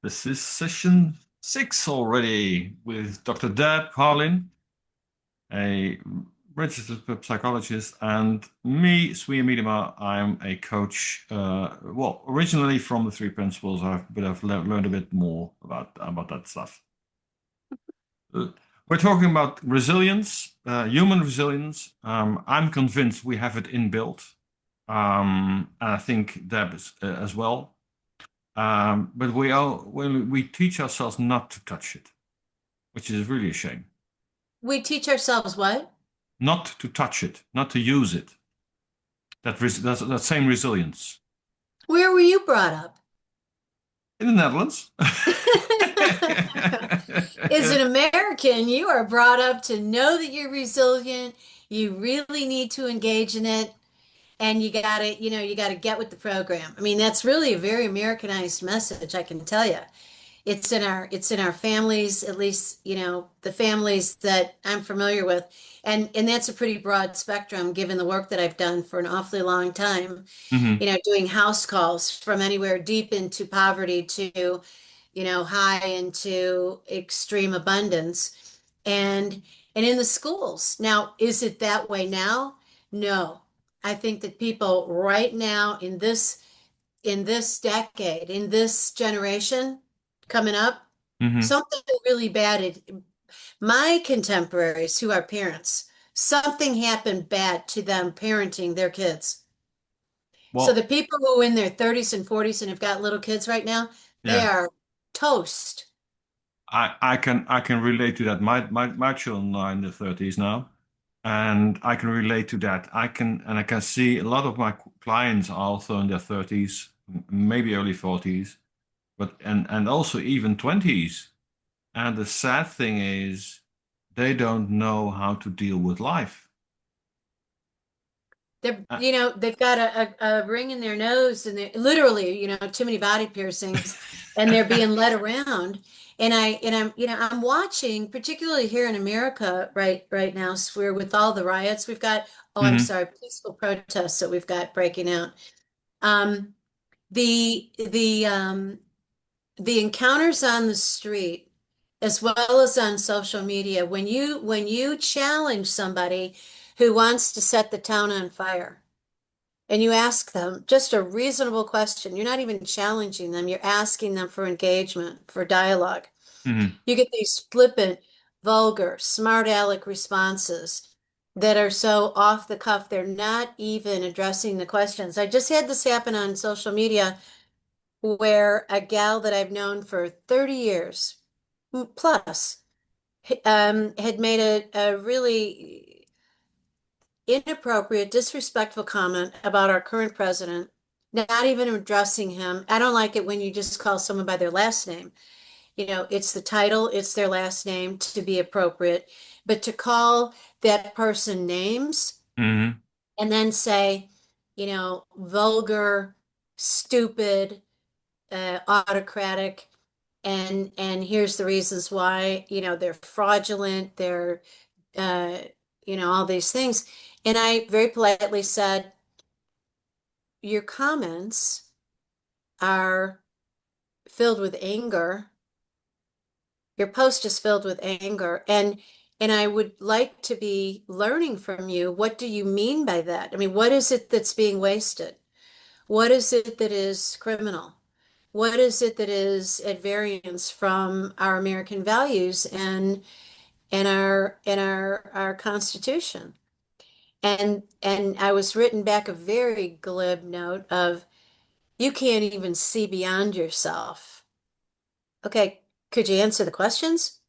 This is session 6 already with Dr. Deb Harlin, a registered psychologist, and me, Swier Miedema. I'm a coach. Well, originally from the three principles, but I've learned a bit more about that stuff. Uh, We're talking about resilience, human resilience. I'm convinced we have it inbuilt, and I think Deb is, as well. But we teach ourselves not to touch it, which is really a shame. We teach ourselves what? Not to touch it, not to use it. That same resilience Where were you brought up? in the Netherlands. As an American, you are brought up to know that you're resilient. You really need to engage in it, and you gotta get with the program. I mean, that's really a very Americanized message, I can tell you. It's in our families, at least, the families that I'm familiar with. And that's a pretty broad spectrum given the work that I've done for an awfully long time, Hmm. doing house calls from anywhere deep into poverty to, high into extreme abundance. And in the schools. Now, is it that way now? No. I think that people right now in this decade, in this generation coming up, Hmm. something really bad. My contemporaries who are parents, something happened bad to them parenting their kids. So the Well, people who are in their 30s and 40s and have got little kids right now, they yeah, are toast. I can relate to that. My children are in their 30s now, and I can relate to that. I can see a lot of my clients are also in their 30s, maybe early 40s, but and also even 20s. And the sad thing is, they don't know how to deal with life. Uh, They've got a ring in their nose and they literally, too many body piercings and they're being led around. I'm watching, particularly here in America right now, Swear, with all the riots we've got. Oh, I'm mhm, sorry, peaceful protests that we've got breaking out. Um, the encounters on the street, as well as on social media, when you challenge somebody who wants to set the town on fire and you ask them just a reasonable question. You're not even challenging them, you're asking them for engagement, for dialogue. mhm. You get these flippant, vulgar, smart aleck responses that are so off the cuff, they're not even addressing the questions. I just had this happen on social media where a gal that I've known for 30 years plus had made a really inappropriate, disrespectful comment about our current president, not even addressing him. I don't like it when you just call someone by their last name. It's the title, it's their last name to be appropriate, but to call that person names Mhm. and then say, vulgar, stupid, autocratic, and here's the reasons why, they're fraudulent, they're uh, all these things. And I very politely said, your comments are filled with anger. Your post is filled with anger. And I would like to be learning from you. What do you mean by that? I mean, what is it that's being wasted? What is it that is criminal? What is it that is at variance from our American values and our Constitution? And I was written back a very glib note of, you can't even see beyond yourself. Okay, could you answer the questions?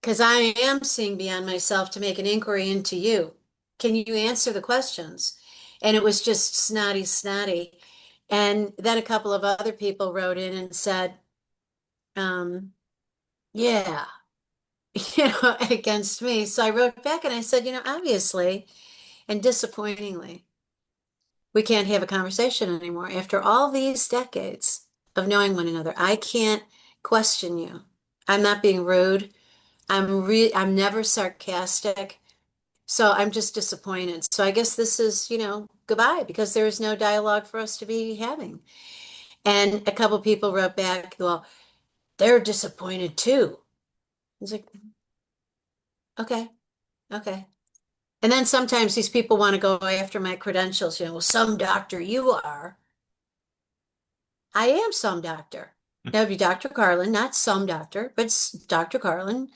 Because I am seeing beyond myself to make an inquiry into you. Can you answer the questions? And it was just snotty, snotty. And then a couple of other people wrote in and said, um, yeah, against me. So I wrote back and I said, obviously and disappointingly, we can't have a conversation anymore. After all these decades of knowing one another, I can't question you. I'm not being rude. I'm never sarcastic. So I'm just disappointed. So I guess this is, goodbye because there is no dialogue for us to be having. And a couple people wrote back, well, they're disappointed too. It's like, okay, okay. And then sometimes these people want to go after my credentials, well, some doctor you are. I am some doctor. That would be Dr. Carlin, not some doctor, but Dr. Carlin.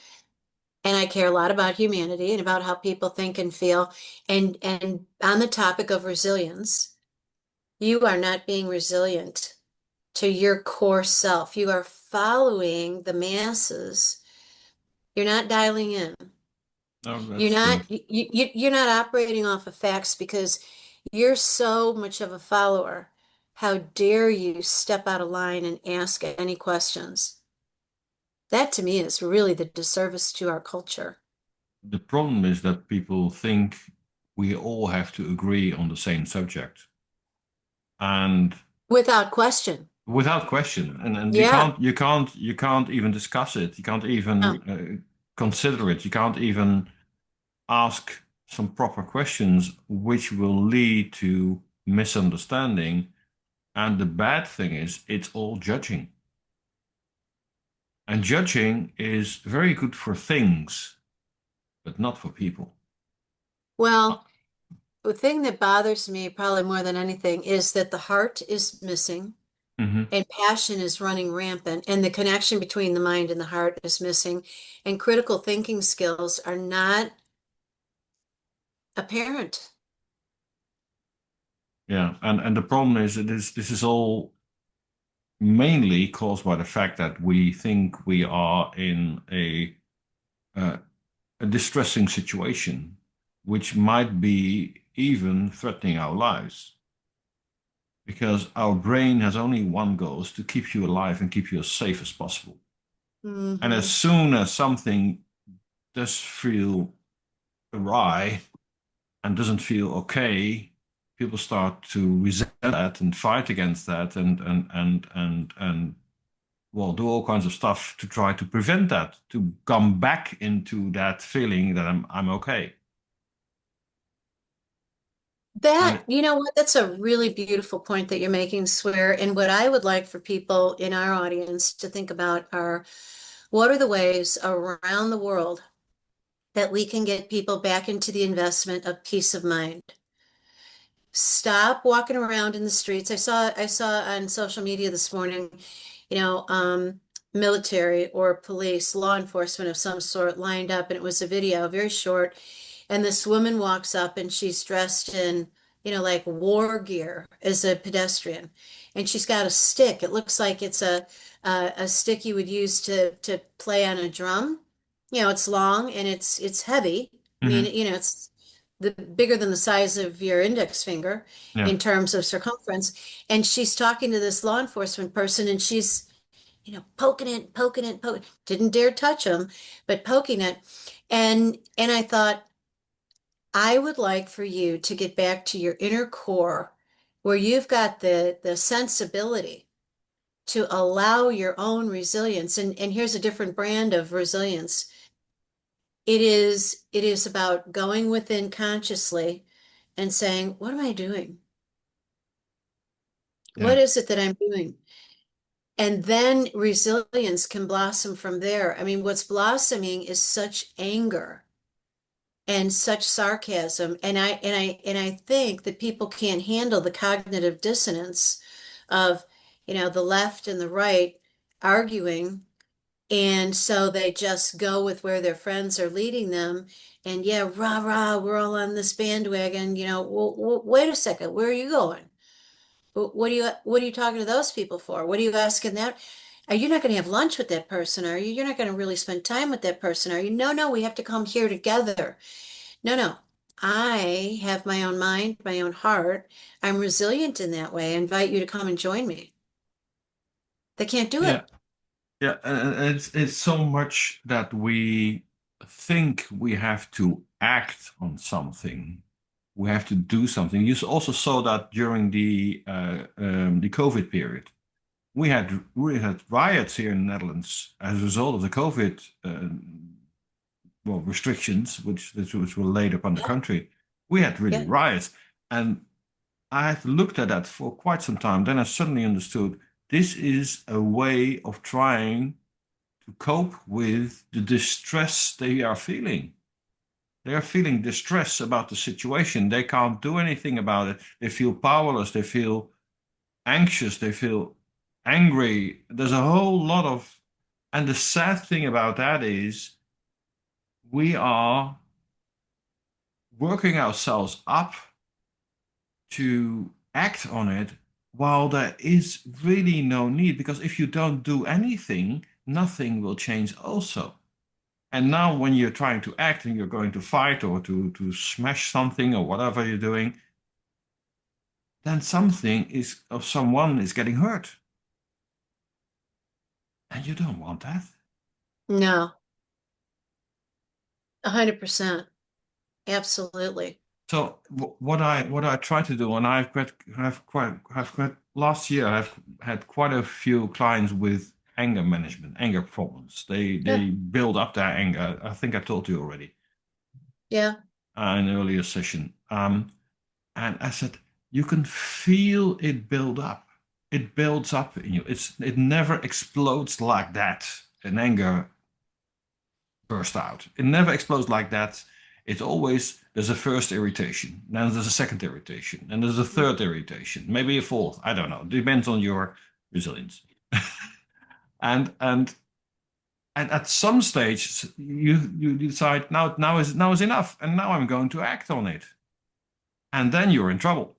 And I care a lot about humanity and about how people think and feel. And on the topic of resilience, you are not being resilient to your core self. You are following the masses. You're not dialing in. No, You're that's not true. you're not operating off of facts because you're so much of a follower. How dare you step out of line and ask any questions? That to me is really the disservice to our culture. The problem is that people think we all have to agree on the same subject, and Without question. without question, and Yeah. you can't even discuss it. You can't even No. consider it. You can't even ask some proper questions, which will lead to misunderstanding. And the bad thing is, it's all judging. And judging is very good for things, but not for people. Well, the thing that bothers me probably more than anything is that the heart is missing Hmm. and passion is running rampant, and the connection between the mind and the heart is missing, and critical thinking skills are not apparent. Yeah, and the problem is that this is all mainly caused by the fact that we think we are in uh, a distressing situation, which might be even threatening our lives. Because our brain has only one goal, is to keep you alive and keep you as safe as possible. And as Hmm. soon as something does feel awry and doesn't feel okay, people start to resent that and fight against that and well, do all kinds of stuff to try to prevent that, to come back into that feeling that I'm okay. And That, you know what, that's a really beautiful point that you're making, Swear. And what I would like for people in our audience to think about are what are the ways around the world that we can get people back into the investment of peace of mind? Stop walking around in the streets. I saw on social media this morning, you know, military or police, law enforcement of some sort lined up, and it was a video, very short. And this woman walks up and she's dressed in, like war gear as a pedestrian. And she's got a stick. It looks like it's a stick you would use to play on a drum. It's long and it's heavy. I mean, mhm, it's the bigger than the size of your index finger yeah, in terms of circumference. And she's talking to this law enforcement person and she's, poking it, poking it, poking. Didn't dare touch him, but poking it. And I thought, I would like for you to get back to your inner core where you've got the sensibility to allow your own resilience. And here's a different brand of resilience. It is about going within consciously and saying, what am I doing? What yeah, is it that I'm doing? And then resilience can blossom from there. I mean, what's blossoming is such anger and such sarcasm. And I think that people can't handle the cognitive dissonance of, the left and the right arguing. And so they just go with where their friends are leading them. And yeah, rah, rah, we're all on this bandwagon. Well, wait a second, where are you going? What are you talking to those people for? What are you asking that? Are you not going to have lunch with that person? Are you? You're not going to really spend time with that person, are you? No, no, we have to come here together. No, no. I have my own mind, my own heart. I'm resilient in that way. I invite you to come and join me. They can't do yeah, it. yeah. And it's so much that we think we have to act on something. We have to do something. You also saw that during the COVID period. We had riots here in the Netherlands as a result of the COVID well restrictions, which were laid upon the Yeah, country. We had really yeah. riots, and I had looked at that for quite some time. Then I suddenly understood. This is a way of trying to cope with the distress they are feeling. They are feeling distress about the situation. They can't do anything about it. They feel powerless. They feel anxious. They feel angry. There's a whole lot of, and the sad thing about that is we are working ourselves up to act on it while there is really no need. Because if you don't do anything, nothing will change also. And now when you're trying to act and you're going to fight or to smash something or whatever you're doing, then something is or someone is getting hurt. And you don't want that. No, 100%. Absolutely. So what I try to do, and I've last year I've had quite a few clients with anger management, anger problems. They Yeah. they build up their anger. I think I told you already Yeah. in an earlier session. And I said you can feel it build up. It builds up in you. It never explodes like that. An anger burst out. It never explodes like that. It's always there's a first irritation, then there's a second irritation, and there's a third irritation, maybe a fourth. I don't know. Depends on your resilience. And and at some stage you decide now is enough, and now I'm going to act on it, and then you're in trouble,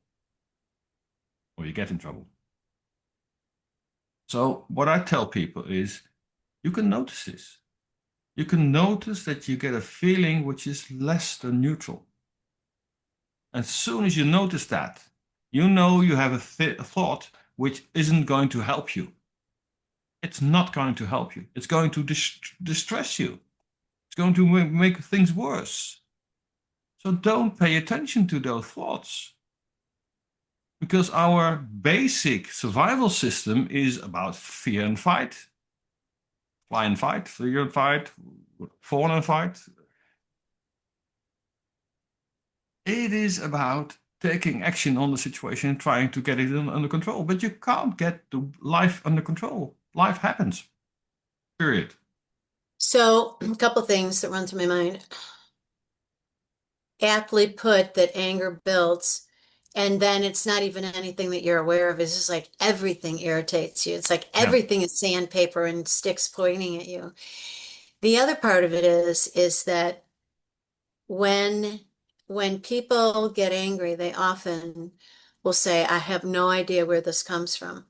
or you get in trouble. So what I tell people is, you can notice this. You can notice that you get a feeling which is less than neutral. As soon as you notice that, you know you have a thought which isn't going to help you. It's not going to help you. It's going to distress you. It's going to make things worse. So don't pay attention to those thoughts. Because our basic survival system is about fear and fight, fly and fight, fear and fight, fawn and fight. It is about taking action on the situation and trying to get it under control. But you can't get the life under control. Life happens. Period. So, a couple things that run through my mind. Aptly put that anger builds, and then it's not even anything that you're aware of. It's just like everything irritates you. It's like Yeah. everything is sandpaper and sticks pointing at you. The other part of it is that when when people get angry, they often will say, I have no idea where this comes from.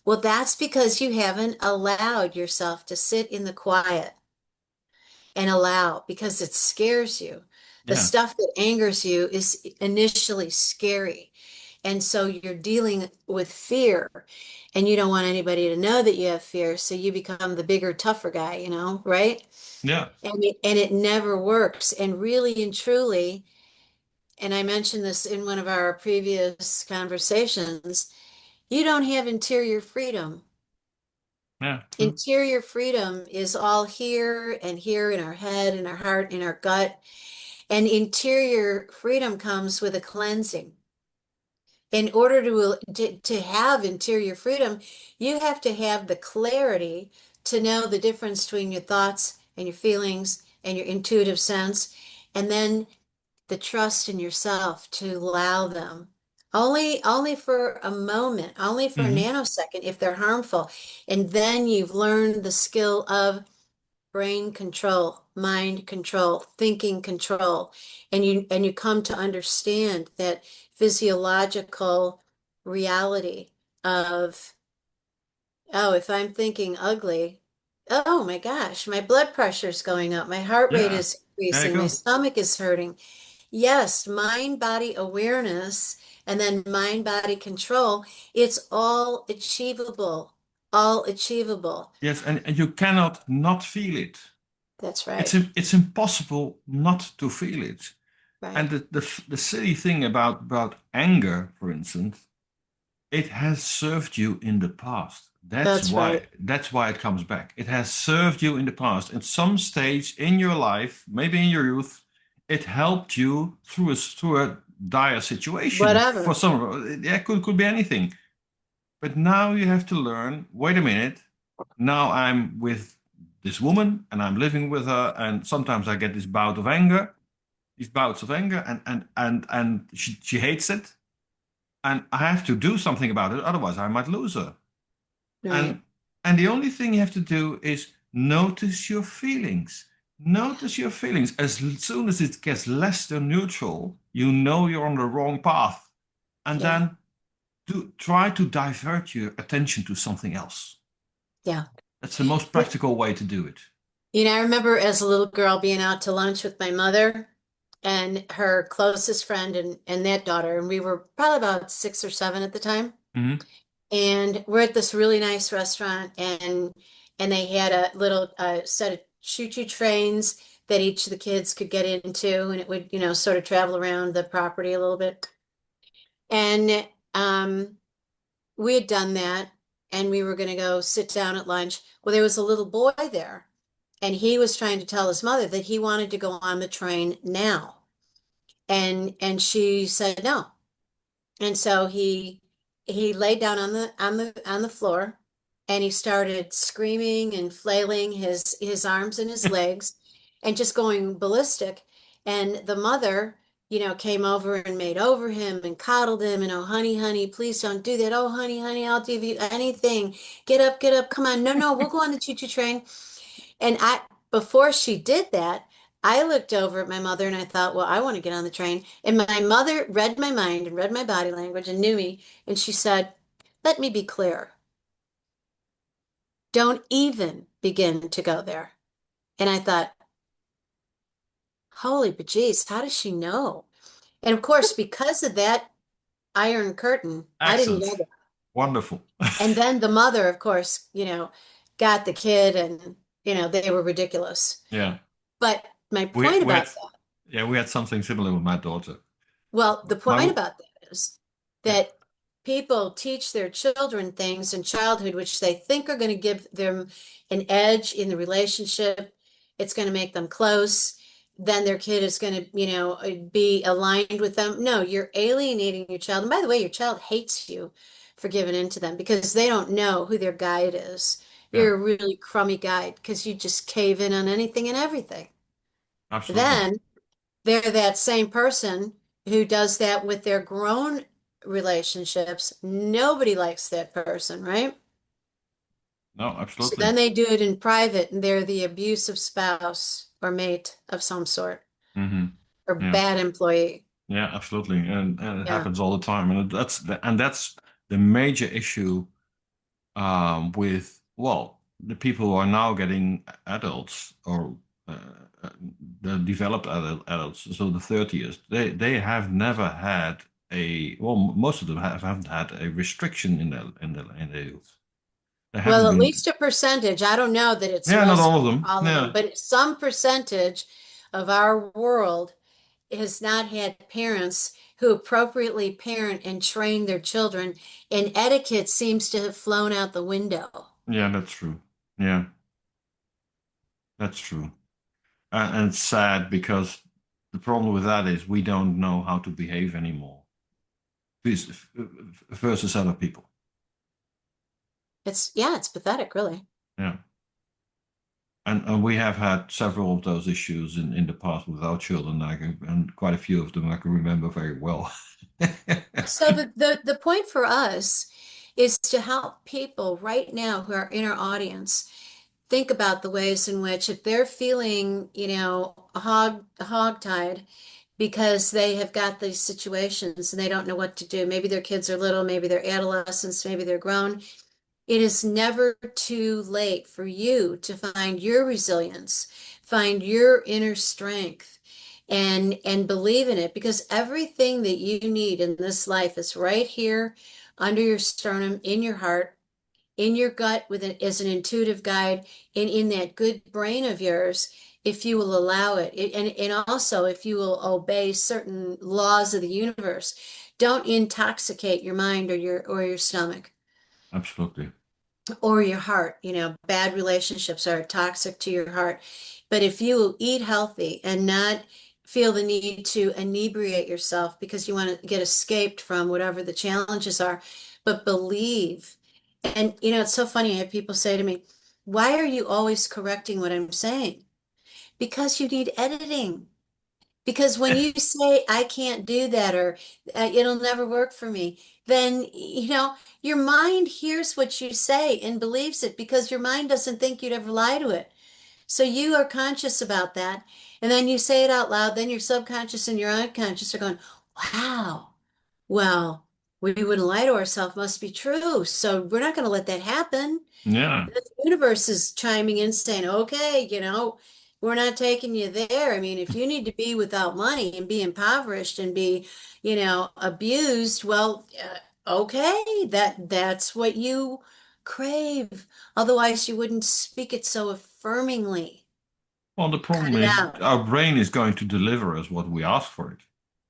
Well, that's because you haven't allowed yourself to sit in the quiet and allow, because it scares you. The Yeah. stuff that angers you is initially scary. And so you're dealing with fear, and you don't want anybody to know that you have fear. So you become the bigger, tougher guy, right? Yeah. And it never works. And really and truly, and I mentioned this in one of our previous conversations, you don't have interior freedom. Yeah. True. Interior freedom is all here and here in our head, in our heart, in our gut. And interior freedom comes with a cleansing. In order to have interior freedom, you have to have the clarity to know the difference between your thoughts and your feelings and your intuitive sense, and then the trust in yourself to allow them. Only for a moment, only for a Hmm. nanosecond if they're harmful. And then you've learned the skill of brain control, mind control, thinking control, and you come to understand that physiological reality of, oh, if I'm thinking ugly, oh my gosh, my blood pressure is going up, my heart rate Yeah. is There you increasing, my go. stomach is hurting. Yes, mind body awareness and then mind body control, it's all achievable, all achievable. Yes, and you cannot not feel it. That's It's right. it's impossible not to feel it. And Right. the silly thing about anger, for instance, it has served you in the past. That's That's why right. it comes back. It has served you in the past. At some stage in your life, maybe in your youth, it helped you through a dire situation. For Whatever. some, yeah, could be anything. But now you have to learn, wait a minute, now I'm with this woman and I'm living with her, and sometimes I get these bouts of anger, and she hates it, and I have to do something about it, otherwise I might lose her. Right. And and the only thing you have to do is notice your feelings. Notice your feelings. As soon as it gets less than neutral, you know you're on the wrong path. And Yeah. then try to divert your attention to something else. Yeah. That's the most practical way to do it. I remember as a little girl being out to lunch with my mother and her closest friend and that daughter, and we were probably about 6 or 7 at the time. Hmm. And we're at this really nice restaurant, and they had a little set of choo-choo trains that each of the kids could get into, and it would, sort of travel around the property a little bit. And we had done that, and we were going to go sit down at lunch. Well, there was a little boy there, and he was trying to tell his mother that he wanted to go on the train now. And she said no. And so he laid down on the floor, and he started screaming and flailing his arms and his legs and just going ballistic. And the mother, came over and made over him and coddled him, and oh honey, honey, please don't do that. Oh honey, honey, I'll give you anything. Get up, come on. No, no, we'll go on the choo-choo train. And before she did that, I looked over at my mother and I thought, well, I want to get on the train. And my mother read my mind and read my body language and knew me. And she said, let me be clear. Don't even begin to go there. And I thought, holy bejeez, how does she know? And of course, because of that iron curtain, I didn't Excellent. know that. Wonderful. And then the mother, of course, got the kid, and, they were ridiculous. Yeah. But my We point we had about that. yeah, we had something similar with my daughter. Well, the point My about that is Yeah. that people teach their children things in childhood which they think are going to give them an edge in the relationship. It's going to make them close. Then their kid is going to, be aligned with them. No, you're alienating your child. And by the way, your child hates you for giving in to them because they don't know who their guide is. Yeah, You're a really crummy guide because you just cave in on anything and everything. absolutely. Then they're that same person who does that with their grown relationships. Nobody likes that person, right? No, So then absolutely. they do it in private, and they're the abusive spouse or mate of some sort, Hmm. or Yeah. bad employee. Yeah, absolutely. And it Yeah. happens all the time. And that's the major issue with, well, the people who are now getting adults, or uh, uh, the developed adults, so the 30s, they have never had most of them haven't had a restriction in their youth. They Well, haven't at been. least a percentage. I don't know that it's Yeah, not most all of them. all of them, Yeah, but some percentage of our world has not had parents who appropriately parent and train their children, and etiquette seems to have flown out the window. yeah, that's true. Yeah, that's true. And it's sad because the problem with that is we don't know how to behave anymore versus other people. Yeah, it's pathetic, really. Yeah. And we have had several of those issues in the past with our children, and quite a few of them I can remember very well. So the point for us is to help people right now who are in our audience think about the ways in which if they're feeling, hogtied because they have got these situations and they don't know what to do. Maybe their kids are little, maybe they're adolescents, maybe they're grown. It is never too late for you to find your resilience, find your inner strength, and believe in it, because everything that you need in this life is right here under your sternum, in your heart, in your gut with it as an intuitive guide, and in that good brain of yours, if you will allow it. And also if you will obey certain laws of the universe. Don't intoxicate your mind or your stomach Absolutely. or your heart. Bad relationships are toxic to your heart. But if you will eat healthy and not feel the need to inebriate yourself because you want to get escaped from whatever the challenges are, but believe. And it's so funny. I have people say to me, why are you always correcting what I'm saying? Because you need editing. Because when you say, I can't do that, or it'll never work for me, then, your mind hears what you say and believes it because your mind doesn't think you'd ever lie to it. So you are conscious about that. And then you say it out loud. Then your subconscious and your unconscious are going, wow, well, we wouldn't lie to ourselves, must be true. So we're not going to let that happen. Yeah. The universe is chiming in saying, okay, we're not taking you there. I mean, if you need to be without money and be impoverished and be, abused, well, okay, that's what you crave. Otherwise, you wouldn't speak it so affirmingly. Well, the Cut problem it is out. our brain is going to deliver us what we ask for it.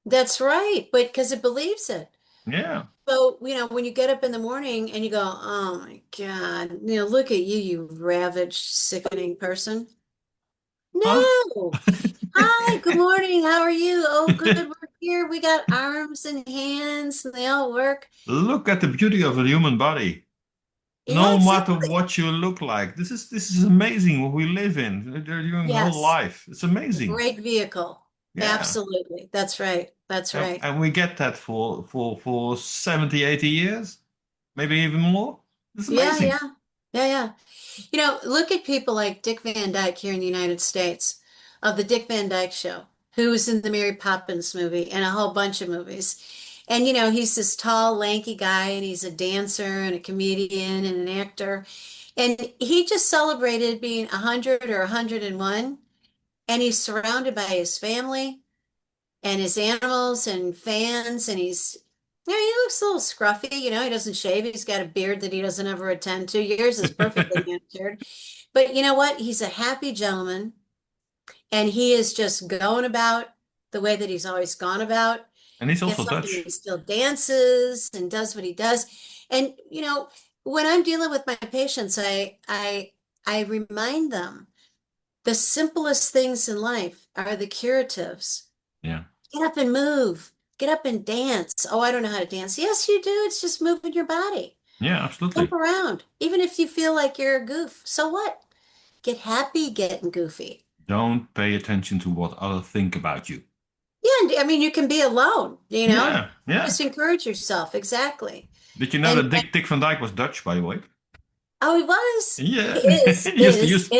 That's right, but because it believes it. Yeah. So, when you get up in the morning and you go, oh my God, look at you, you ravaged, sickening person. Huh? No. Hi, good morning. How are you? Oh, good. We're here. We got arms and hands and they all work. Look at the beauty of a human body. Yeah, No matter exactly. what you look like, this is amazing what we live in during the whole Yes. life. It's amazing. Great vehicle. Yeah. Absolutely. That's right. That's And, right. and we get that for 70, 80 years, maybe even more. It's Yeah, amazing. yeah. Yeah, yeah. Look at people like Dick Van Dyke here in the United States, of the Dick Van Dyke Show, who was in the Mary Poppins movie and a whole bunch of movies. And he's this tall, lanky guy, and he's a dancer and a comedian and an actor. And he just celebrated being 100 or 101, and he's surrounded by his family and his animals and fans, and he looks a little scruffy, he doesn't shave. He's got a beard that he doesn't ever attend to. Yours is perfectly manicured. But you know what? He's a happy gentleman, and he is just going about the way that he's always gone about. And he's also Gets up and he Dutch. still dances and does what he does. And when I'm dealing with my patients, I remind them the simplest things in life are the curatives. Yeah. Get up and move. Get up and dance. Oh, I don't know how to dance. Yes, you do. It's just moving your body. Yeah, Jump absolutely. around. Even if you feel like you're a goof. So what? Get happy getting goofy. Don't pay attention to what others think about you. Yeah, and I mean, you can be alone, Yeah, yeah. just encourage yourself. Exactly. Did you know And, that Dick Van Dyke was Dutch, by the way? oh, he was. He Yeah, is, he used to is, used he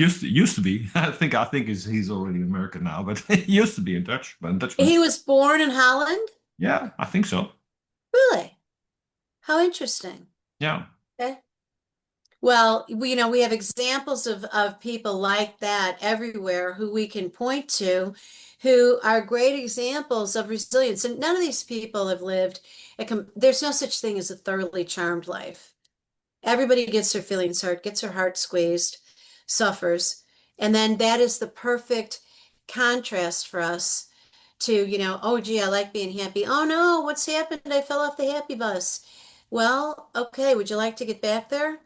is. used to be. I think he's already American now, but he used to be a Dutchman. He was born in Holland? Yeah, I think so. Really? How interesting. Yeah, Okay. Well, we have examples of people like that everywhere who we can point to, who are great examples of resilience. And none of these people have lived there's no such thing as a thoroughly charmed life. Everybody gets their feelings hurt, gets their heart squeezed, suffers. And then that is the perfect contrast for us to, oh, gee, I like being happy. Oh, no, what's happened? I fell off the happy bus. Well, okay, would you like to get back there?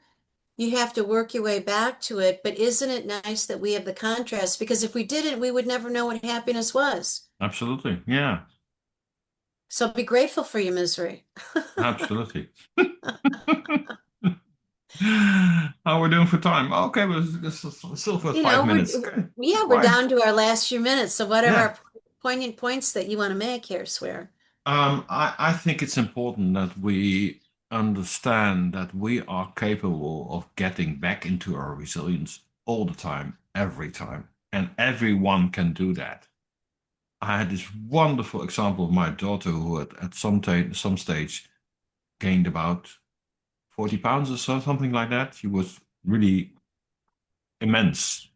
You have to work your way back to it, but isn't it nice that we have the contrast? Because if we didn't, we would never know what happiness was. absolutely. Yeah, So be grateful for your misery. absolutely. How we're doing for time? Okay, but it's still for You five know, minutes. Okay, yeah, we're fine. down to our last few minutes. So what are Yeah. our poignant points that you want to make here, Swear? I think it's important that we understand that we are capable of getting back into our resilience all the time, every time, and everyone can do that. I had this wonderful example of my daughter who at some stage gained about 40 pounds or so, something like that. She was really immense.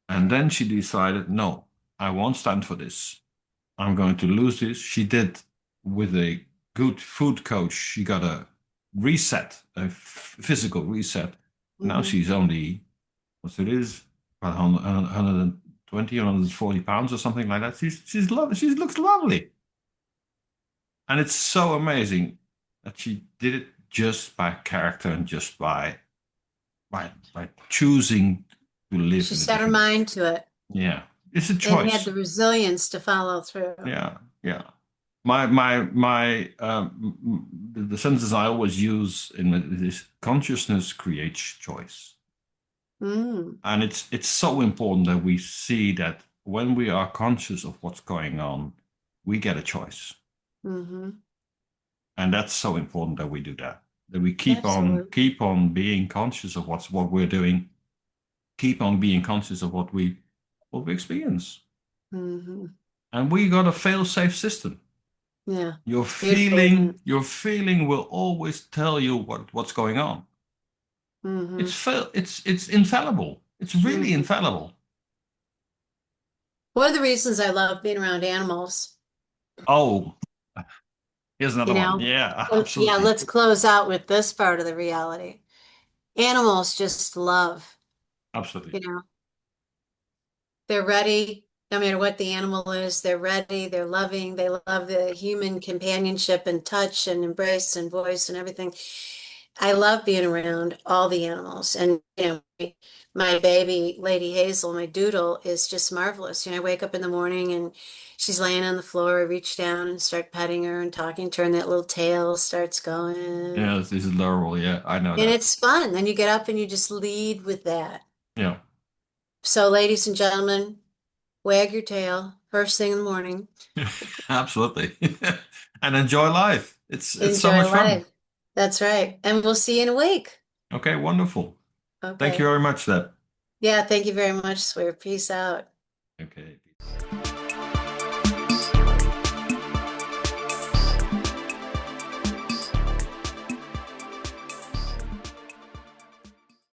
And then she decided, no, I won't stand for this. I'm going to lose this. She did with a good food coach. She got a reset, a physical reset. Now Hmm. she's only, what it is, about 120, 140 pounds or something like that. She's lovely. She looks lovely. And it's so amazing that she did it just by character and just by choosing to live She in a set her different. mind to it Yeah, it's a and had choice. the resilience to follow through. Yeah, yeah. The sentence I always use in it is consciousness creates choice. Mm, And it's so important that we see that when we are conscious of what's going on, we get a choice. mm-hmm. And that's so important that we do that. That we Absolutely. keep on being conscious of what we're doing, keep on being conscious of what we experience. Mm-hmm. And we got a fail-safe system. Yeah. Beautiful, isn't it? Your feeling will always tell you what's going on. Mm-hmm. It's infallible. It's really Mm-hmm. infallible. One of the reasons I love being around animals, Oh, here's you another one. know, Yeah, yeah, absolutely. let's close out with this part of the reality. Animals just love, Absolutely. you know, they're ready, no matter what the animal is, they're ready, they're loving, they love the human companionship and touch and embrace and voice and everything. I love being around all the animals. And, my baby, Lady Hazel, my doodle, is just marvelous. I wake up in the morning and she's laying on the floor. I reach down and start petting her and talking to her, and that little tail starts going. Yeah, this is adorable. Yeah, I know And that. it's fun. Then you get up and you just lead with that. Yeah, So, ladies and gentlemen, wag your tail first thing in the morning. absolutely. And enjoy life. It's so much Enjoy fun. life. That's right. And we'll see you in a week. Okay, wonderful. Thank you Okay. very much, Deb. Yeah, thank you very much, Swear. Peace out. Okay.